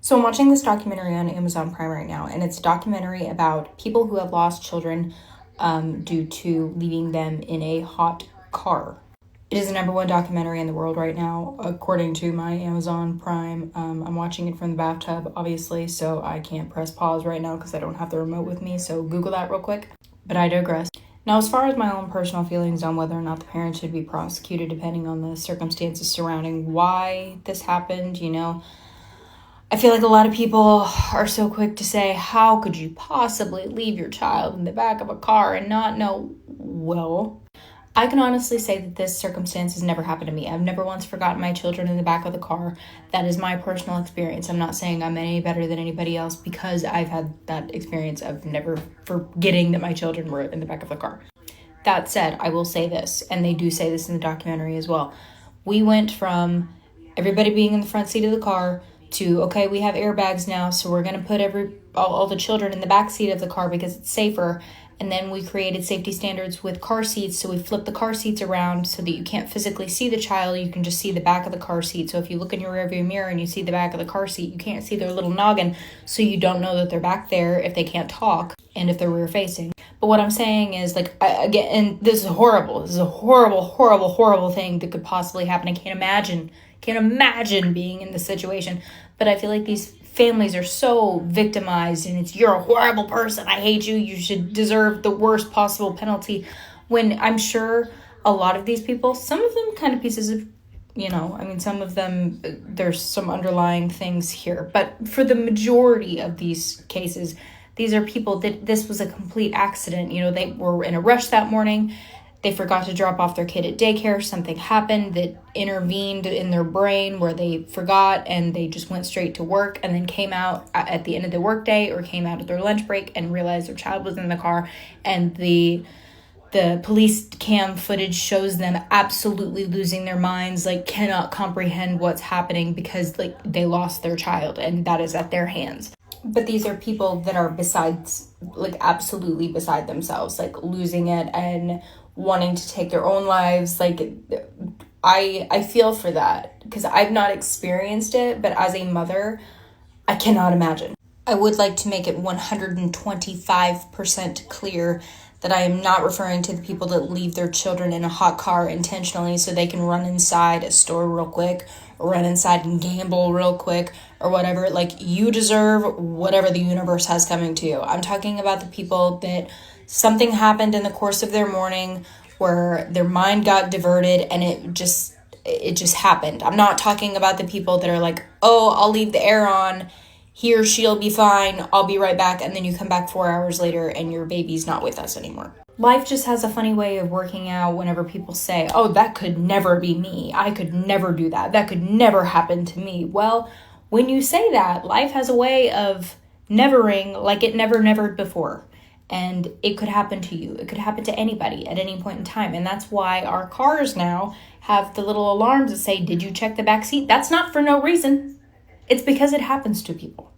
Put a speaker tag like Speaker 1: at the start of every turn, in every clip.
Speaker 1: So I'm watching this documentary on Amazon Prime right now, and it's a documentary about people who have lost children due to leaving them in a hot car. It is the number one documentary in the world right now, according to my Amazon Prime. I'm watching it from the bathtub, obviously, so I can't press pause right now because I don't have the remote with me, so Google that real quick. But I digress. Now, as far as my own personal feelings on whether or not the parents should be prosecuted depending on the circumstances surrounding why this happened, I feel like a lot of people are so quick to say, how could you possibly leave your child in the back of a car and not know? Well, I can honestly say that this circumstance has never happened to me. I've never once forgotten my children in the back of the car. That is my personal experience. I'm not saying I'm any better than anybody else because I've had that experience of never forgetting that my children were in the back of the car. That said, I will say this, and they do say this in the documentary as well. We went from everybody being in the front seat of the car to, okay, we have airbags now, so we're going to put all the children in the back seat of the car because it's safer. And then we created safety standards with car seats, so we flipped the car seats around so that you can't physically see the child, you can just see the back of the car seat. So if you look in your rearview mirror and you see the back of the car seat, you can't see their little noggin, so you don't know that they're back there if they can't talk and if they're rear facing. But what I'm saying is, again, and this is horrible. This is a horrible, horrible, horrible thing that could possibly happen. I can't imagine being in this situation. But I feel like these families are so victimized and it's, you're a horrible person, I hate you, you should deserve the worst possible penalty. When I'm sure a lot of these people, some of them kind of pieces of, some of them, there's some underlying things here. But for the majority of these cases, these are people that this was a complete accident. They were in a rush that morning. They forgot to drop off their kid at daycare. Something happened that intervened in their brain where they forgot and they just went straight to work and then came out at the end of the workday or came out at their lunch break and realized their child was in the car. And the police cam footage shows them absolutely losing their minds, cannot comprehend what's happening because they lost their child and that is at their hands. But these are people that are absolutely beside themselves, losing it and wanting to take their own lives. I feel for that because I've not experienced it, but as a mother, I cannot imagine. I would like to make it 125% clear that I am not referring to the people that leave their children in a hot car intentionally so they can run inside a store real quick or run inside and gamble real quick or whatever. You deserve whatever the universe has coming to you. I'm talking about the people that something happened in the course of their morning where their mind got diverted and it just happened. I'm not talking about the people that are like, oh, I'll leave the air on, he or she'll be fine, I'll be right back, and then you come back 4 hours later and your baby's not with us anymore. Life just has a funny way of working out whenever people say, oh, that could never be me, I could never do that, that could never happen to me. Well, when you say that, life has a way of nevering like it never nevered before. And it could happen to you. It could happen to anybody at any point in time. And that's why our cars now have the little alarms that say, did you check the back seat? That's not for no reason. It's because it happens to people.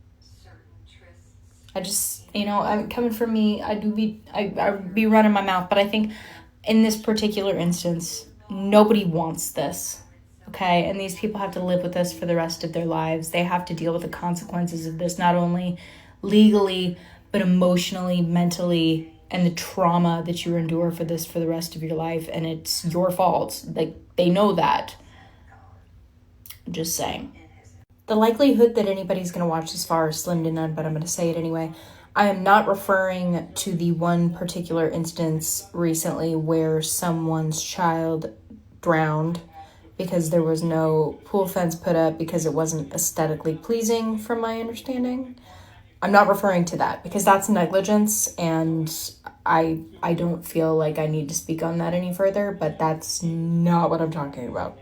Speaker 1: I just, coming from me, I would be running my mouth. But I think in this particular instance, nobody wants this. Okay? And these people have to live with this for the rest of their lives. They have to deal with the consequences of this, not only legally, but emotionally, mentally, and the trauma that you endure for this for the rest of your life. And it's your fault. They know that. I'm just saying. The likelihood that anybody's going to watch this far is slim to none, but I'm going to say it anyway. I am not referring to the one particular instance recently where someone's child drowned because there was no pool fence put up because it wasn't aesthetically pleasing, from my understanding. I'm not referring to that because that's negligence and I don't feel like I need to speak on that any further, but that's not what I'm talking about.